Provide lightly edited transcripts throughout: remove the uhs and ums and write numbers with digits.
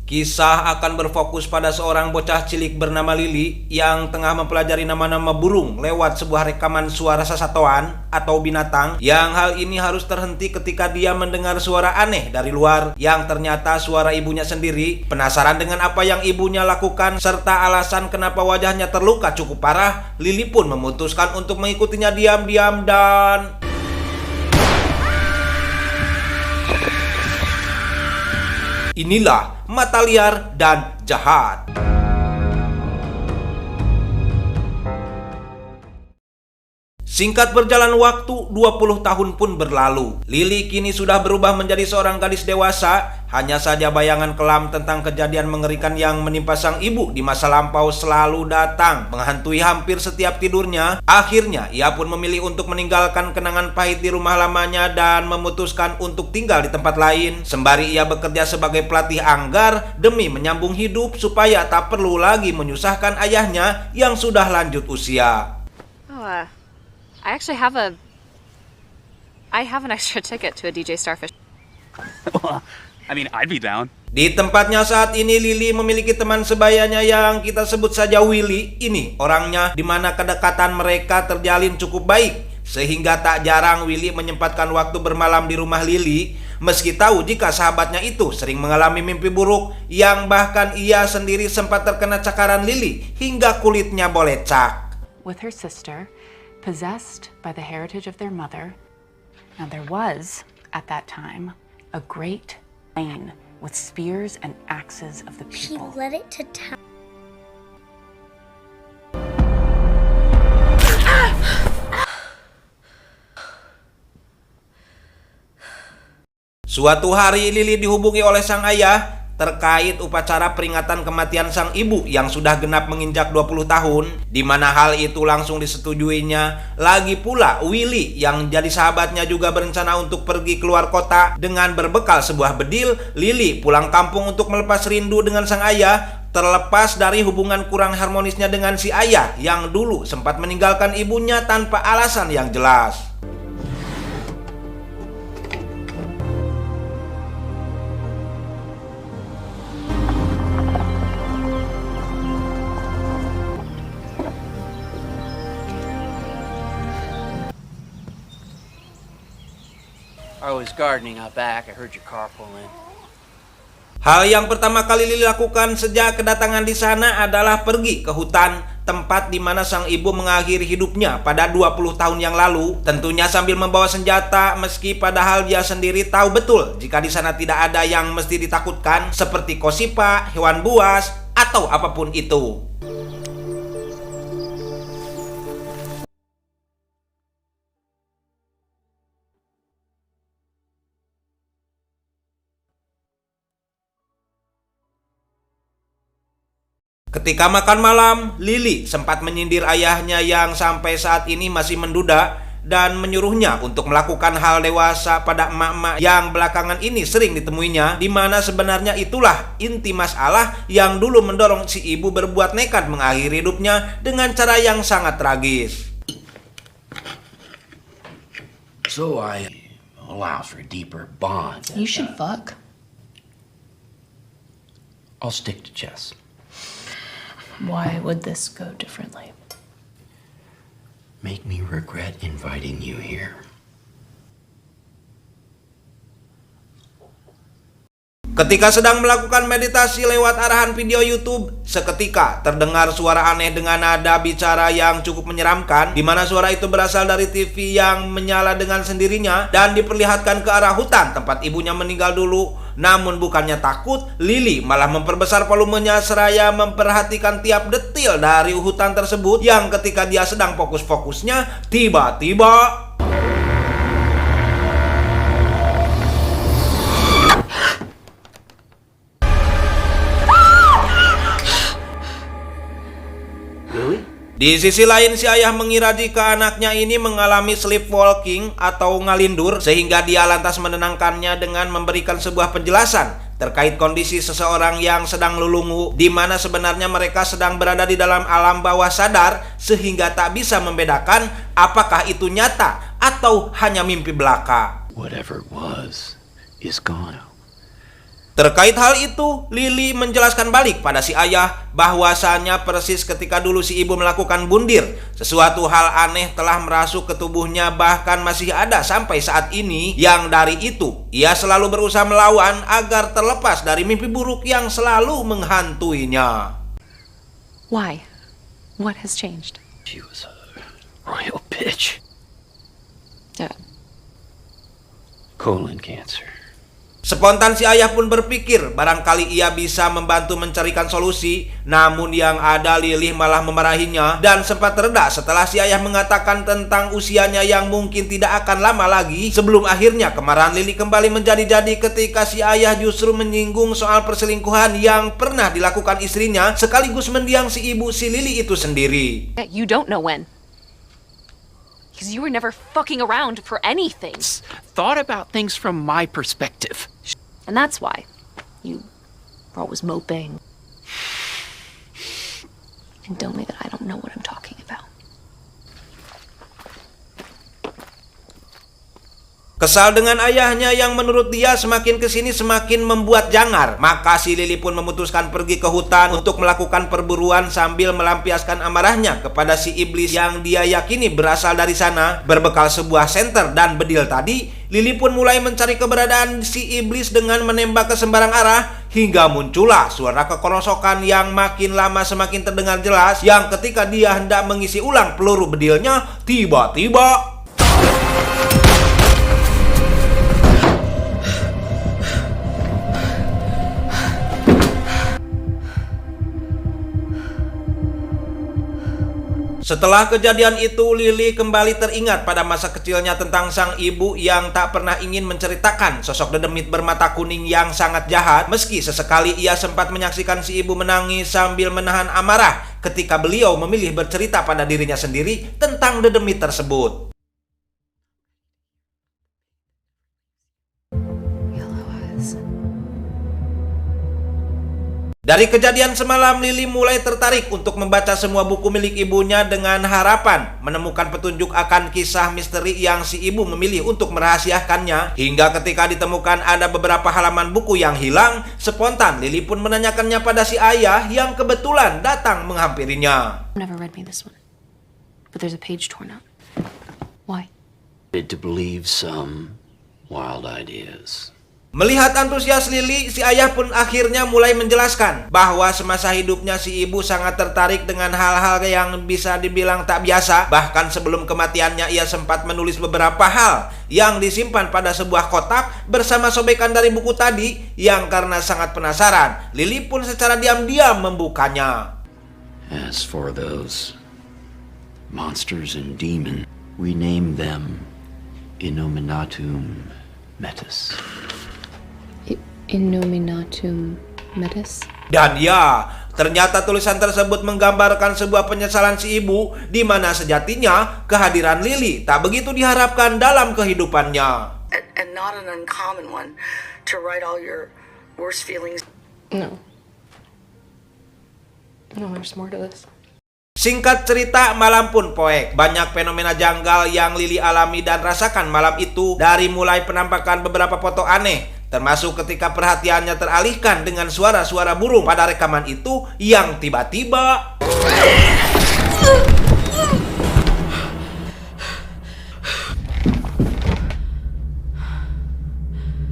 Kisah akan berfokus pada seorang bocah cilik bernama Lily yang tengah mempelajari nama-nama burung lewat sebuah rekaman suara sasatoan atau binatang, yang hal ini harus terhenti ketika dia mendengar suara aneh dari luar yang ternyata suara ibunya sendiri. Penasaran dengan apa yang ibunya lakukan serta alasan kenapa wajahnya terluka cukup parah, Lily pun memutuskan untuk mengikutinya diam-diam dan... Inilah Mata Liar dan Jahat. Singkat berjalan waktu, 20 tahun pun berlalu. Lily kini sudah berubah menjadi seorang gadis dewasa. Hanya saja bayangan kelam tentang kejadian mengerikan yang menimpa sang ibu di masa lampau selalu datang, menghantui hampir setiap tidurnya. Akhirnya, ia pun memilih untuk meninggalkan kenangan pahit di rumah lamanya dan memutuskan untuk tinggal di tempat lain. Sembari ia bekerja sebagai pelatih anggar demi menyambung hidup supaya tak perlu lagi menyusahkan ayahnya yang sudah lanjut usia. I actually have an extra ticket to a DJ Starfish. I mean, I'd be down. Di tempatnya saat ini, Lily memiliki teman sebayanya yang kita sebut saja Willy. Ini orangnya dimana kedekatan mereka terjalin cukup baik, sehingga tak jarang Willy menyempatkan waktu bermalam di rumah Lily, meski tahu jika sahabatnya itu sering mengalami mimpi buruk yang bahkan ia sendiri sempat terkena cakaran Lily hingga kulitnya bolecak. With her sister, possessed by the heritage of their mother. Now there was, at that time, a great lane with spears and axes of the She people. led it to town. Suatu hari Lily dihubungi oleh sang ayah terkait upacara peringatan kematian sang ibu yang sudah genap menginjak 20 tahun, di mana hal itu langsung disetujuinya. Lagi pula Willy yang jadi sahabatnya juga berencana untuk pergi keluar kota dengan berbekal sebuah bedil. Lily pulang kampung untuk melepas rindu dengan sang ayah, terlepas dari hubungan kurang harmonisnya dengan si ayah yang dulu sempat meninggalkan ibunya tanpa alasan yang jelas. I was gardening out back. I heard your car pull in. Hal yang pertama kali Lily lakukan sejak kedatangan di sana adalah pergi ke hutan, tempat di mana sang ibu mengakhiri hidupnya pada 20 tahun yang lalu. Tentunya sambil membawa senjata, meski padahal dia sendiri tahu betul jika di sana tidak ada yang mesti ditakutkan seperti kosipa, hewan buas, atau apapun itu. Ketika makan malam, Lily sempat menyindir ayahnya yang sampai saat ini masih menduda dan menyuruhnya untuk melakukan hal dewasa pada emak-emak yang belakangan ini sering ditemuinya, di mana sebenarnya itulah inti masalah yang dulu mendorong si ibu berbuat nekat mengakhiri hidupnya dengan cara yang sangat tragis. So I allow for a deeper bond. You should fuck. I'll stick to chess. Why would this go differently? Make me regret inviting you here. Ketika sedang melakukan meditasi lewat arahan video YouTube, seketika terdengar suara aneh dengan nada bicara yang cukup menyeramkan, di mana suara itu berasal dari TV yang menyala dengan sendirinya dan diperlihatkan ke arah hutan tempat ibunya meninggal dulu. Namun bukannya takut, Lily malah memperbesar volumenya seraya memperhatikan tiap detil dari hutan tersebut, yang ketika dia sedang fokus-fokusnya, tiba-tiba di sisi lain, si ayah mengira jika anaknya ini mengalami sleepwalking atau ngalindur, sehingga dia lantas menenangkannya dengan memberikan sebuah penjelasan terkait kondisi seseorang yang sedang lulungu, di mana sebenarnya mereka sedang berada di dalam alam bawah sadar, sehingga tak bisa membedakan apakah itu nyata atau hanya mimpi belaka. Whatever it was is gone. Terkait hal itu, Lily menjelaskan balik pada si ayah bahwasannya persis ketika dulu si ibu melakukan bundir, sesuatu hal aneh telah merasuk ke tubuhnya, bahkan masih ada sampai saat ini. Yang dari itu, ia selalu berusaha melawan agar terlepas dari mimpi buruk yang selalu menghantuinya. Why? What has changed? She was a royal bitch. Dad. Colon cancer. Spontan si ayah pun berpikir barangkali ia bisa membantu mencarikan solusi, namun yang ada Lily malah memarahinya dan sempat reda setelah si ayah mengatakan tentang usianya yang mungkin tidak akan lama lagi, sebelum akhirnya kemarahan Lily kembali menjadi-jadi ketika si ayah justru menyinggung soal perselingkuhan yang pernah dilakukan istrinya, sekaligus mendiang si ibu si Lily itu sendiri. You don't know when. Because you were never fucking around for anything. Thought about things from my perspective. And that's why you were always moping. And tell me that I don't know what I'm talking about. Kesal dengan ayahnya yang menurut dia semakin kesini semakin membuat jangar, maka si Lily pun memutuskan pergi ke hutan untuk melakukan perburuan sambil melampiaskan amarahnya kepada si iblis yang dia yakini berasal dari sana. Berbekal sebuah senter dan bedil tadi, Lily pun mulai mencari keberadaan si iblis dengan menembak ke sembarang arah, hingga muncullah suara kekerosokan yang makin lama semakin terdengar jelas, yang ketika dia hendak mengisi ulang peluru bedilnya, tiba-tiba setelah kejadian itu, Lily kembali teringat pada masa kecilnya tentang sang ibu yang tak pernah ingin menceritakan sosok dedemit bermata kuning yang sangat jahat, meski sesekali ia sempat menyaksikan si ibu menangis sambil menahan amarah ketika beliau memilih bercerita pada dirinya sendiri tentang dedemit tersebut. Dari kejadian semalam, Lily mulai tertarik untuk membaca semua buku milik ibunya dengan harapan menemukan petunjuk akan kisah misteri yang si ibu memilih untuk merahasiakannya. Hingga ketika ditemukan ada beberapa halaman buku yang hilang, spontan Lily pun menanyakannya pada si ayah yang kebetulan datang menghampirinya. Never read me this one. But there's a page torn out. Why? To believe some wild ideas. Melihat antusias Lily, si ayah pun akhirnya mulai menjelaskan bahwa semasa hidupnya si ibu sangat tertarik dengan hal-hal yang bisa dibilang tak biasa. Bahkan sebelum kematiannya ia sempat menulis beberapa hal yang disimpan pada sebuah kotak bersama sobekan dari buku tadi, yang karena sangat penasaran, Lily pun secara diam-diam membukanya. As for those monsters and demons, we name them Innominatum Metis. Innominatum Metis? Dan ya, ternyata tulisan tersebut menggambarkan sebuah penyesalan si ibu, di mana sejatinya kehadiran Lily tak begitu diharapkan dalam kehidupannya. And not an uncommon one to write all your worst feelings. No, there's more to this. Singkat cerita, malam pun poek. Banyak fenomena janggal yang Lily alami dan rasakan malam itu, dari mulai penampakan beberapa foto aneh, termasuk ketika perhatiannya teralihkan dengan suara-suara burung pada rekaman itu yang tiba-tiba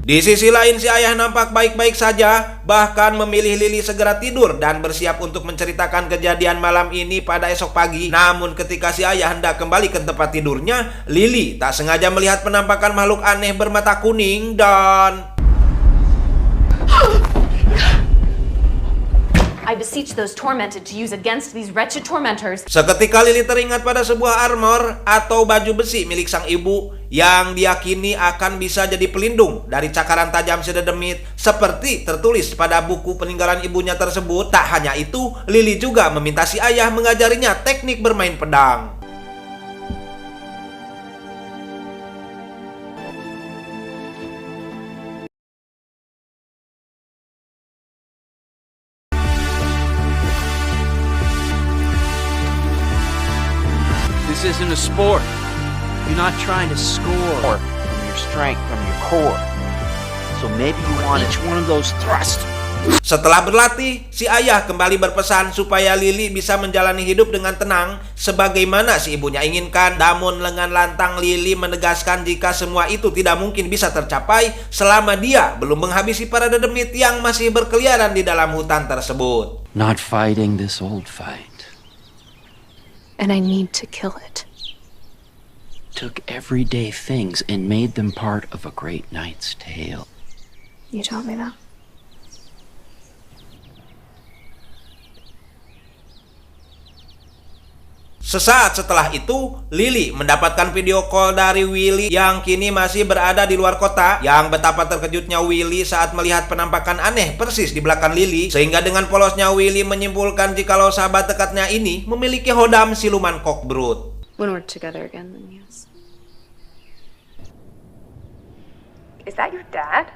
di sisi lain, si ayah nampak baik-baik saja, bahkan memilih Lily segera tidur dan bersiap untuk menceritakan kejadian malam ini pada esok pagi. Namun ketika si ayah hendak kembali ke tempat tidurnya, Lily tak sengaja melihat penampakan makhluk aneh bermata kuning dan I beseech those tormented to use against these wretched tormentors. seketika Lily teringat pada sebuah armor atau baju besi milik sang ibu yang diyakini akan bisa jadi pelindung dari cakaran tajam si dedemit, seperti tertulis pada buku peninggalan ibunya tersebut. Tak hanya itu, Lily juga meminta si ayah mengajarinya teknik bermain pedang. This isn't a sport. You're not trying to score from your strength, from your core. So maybe you want each one of those thrusts. Setelah berlatih, si ayah kembali berpesan supaya Lily bisa menjalani hidup dengan tenang sebagaimana si ibunya inginkan. Namun dengan lantang Lily menegaskan jika semua itu tidak mungkin bisa tercapai selama dia belum menghabisi para dedemit yang masih berkeliaran di dalam hutan tersebut. Not fighting this old fight. And I need to kill it. Took everyday things and made them part of a great knight's tale. You taught me that. Sesaat setelah itu, Lily mendapatkan video call dari Willy yang kini masih berada di luar kota. Yang betapa terkejutnya Willy saat melihat penampakan aneh persis di belakang Lily, sehingga dengan polosnya Willy menyimpulkan jikalau sahabat dekatnya ini memiliki hodam siluman Cockbrood. When we're together again, then yes. Is that your dad?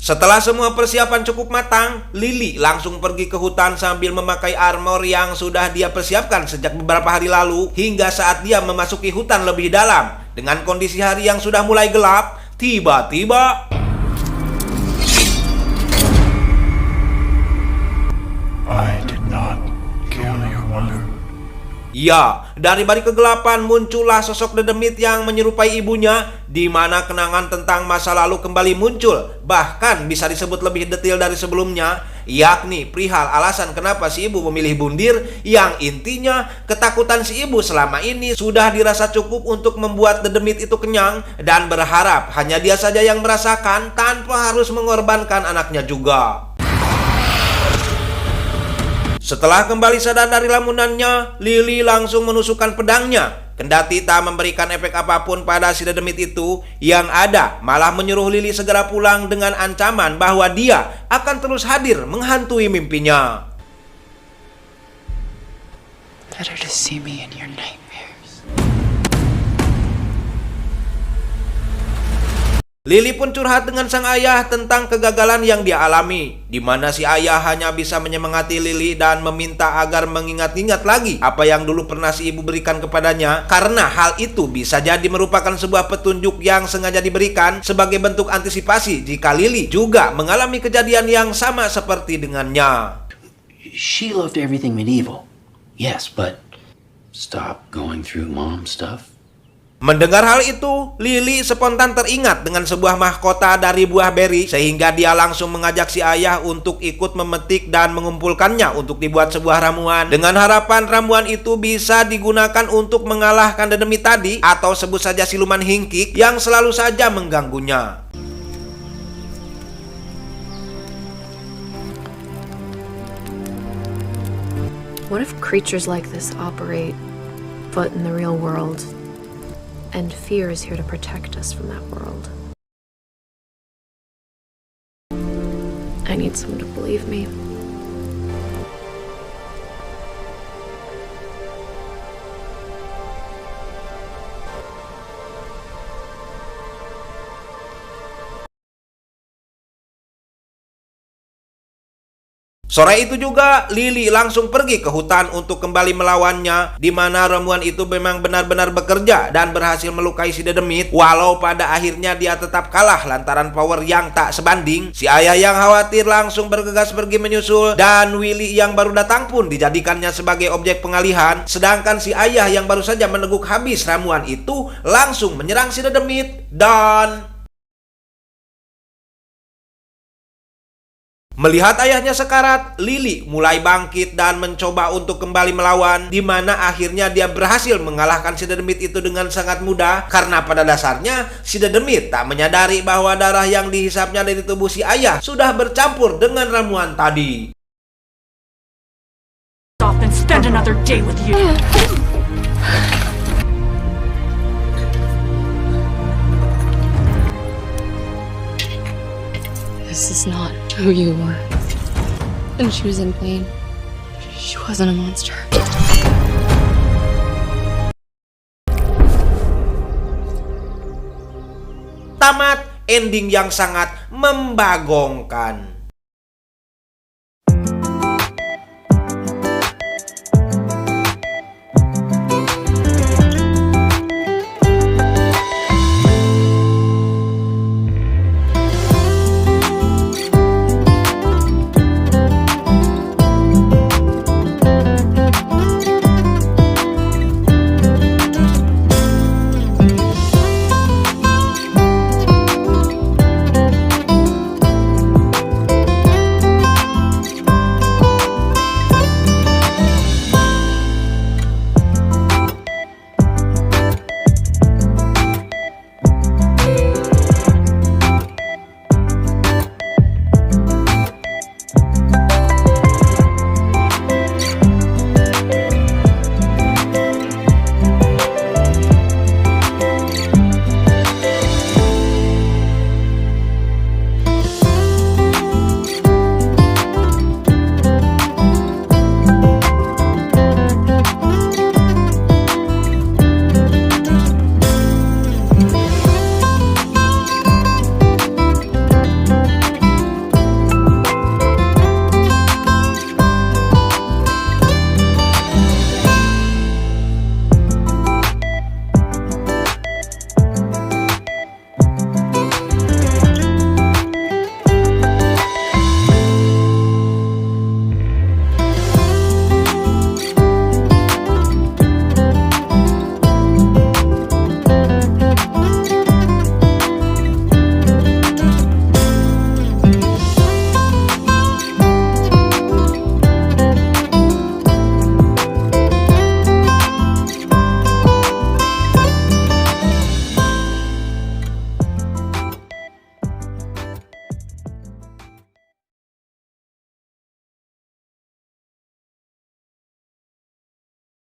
Setelah semua persiapan cukup matang, Lily langsung pergi ke hutan sambil memakai armor yang sudah dia persiapkan sejak beberapa hari lalu. Hingga saat dia memasuki hutan lebih dalam, dengan kondisi hari yang sudah mulai gelap, tiba-tiba I did not kill your mother. ya, dari balik kegelapan muncullah sosok dedemit yang menyerupai ibunya, di mana kenangan tentang masa lalu kembali muncul. Bahkan bisa disebut lebih detail dari sebelumnya, yakni perihal alasan kenapa si ibu memilih bundir, yang intinya ketakutan si ibu selama ini sudah dirasa cukup untuk membuat dedemit itu kenyang dan berharap hanya dia saja yang merasakan tanpa harus mengorbankan anaknya juga. Setelah kembali sadar dari lamunannya, Lily langsung menusukkan pedangnya. Kendati tak memberikan efek apapun pada si dedemit itu, yang ada malah menyuruh Lily segera pulang dengan ancaman bahwa dia akan terus hadir menghantui mimpinya. Better to see me in your nightmares. Lily pun curhat dengan sang ayah tentang kegagalan yang dia alami, di mana si ayah hanya bisa menyemangati Lily dan meminta agar mengingat-ingat lagi apa yang dulu pernah si ibu berikan kepadanya, karena hal itu bisa jadi merupakan sebuah petunjuk yang sengaja diberikan sebagai bentuk antisipasi jika Lily juga mengalami kejadian yang sama seperti dengannya. She loved everything medieval. Yes, but stop going through mom stuff. Mendengar hal itu, Lily spontan teringat dengan sebuah mahkota dari buah beri, sehingga dia langsung mengajak si ayah untuk ikut memetik dan mengumpulkannya untuk dibuat sebuah ramuan, dengan harapan ramuan itu bisa digunakan untuk mengalahkan dedemit tadi, atau sebut saja siluman hingkik yang selalu saja mengganggunya. What if creatures like this operate, but in the real world? And fear is here to protect us from that world. I need someone to believe me. Sore itu juga, Lily langsung pergi ke hutan untuk kembali melawannya, di mana ramuan itu memang benar-benar bekerja dan berhasil melukai si dedemit. Walau pada akhirnya dia tetap kalah lantaran power yang tak sebanding, si ayah yang khawatir langsung bergegas pergi menyusul, dan Willy yang baru datang pun dijadikannya sebagai objek pengalihan. Sedangkan si ayah yang baru saja meneguk habis ramuan itu langsung menyerang si dedemit dan melihat ayahnya sekarat, Lily mulai bangkit dan mencoba untuk kembali melawan, di mana akhirnya dia berhasil mengalahkan si dedemit itu dengan sangat mudah, karena pada dasarnya si dedemit tak menyadari bahwa darah yang dihisapnya dari tubuh si ayah sudah bercampur dengan ramuan tadi. Stop and spend another day with you. This is not who you were. And she was in pain. She wasn't a monster. Tamat, ending yang sangat membagongkan.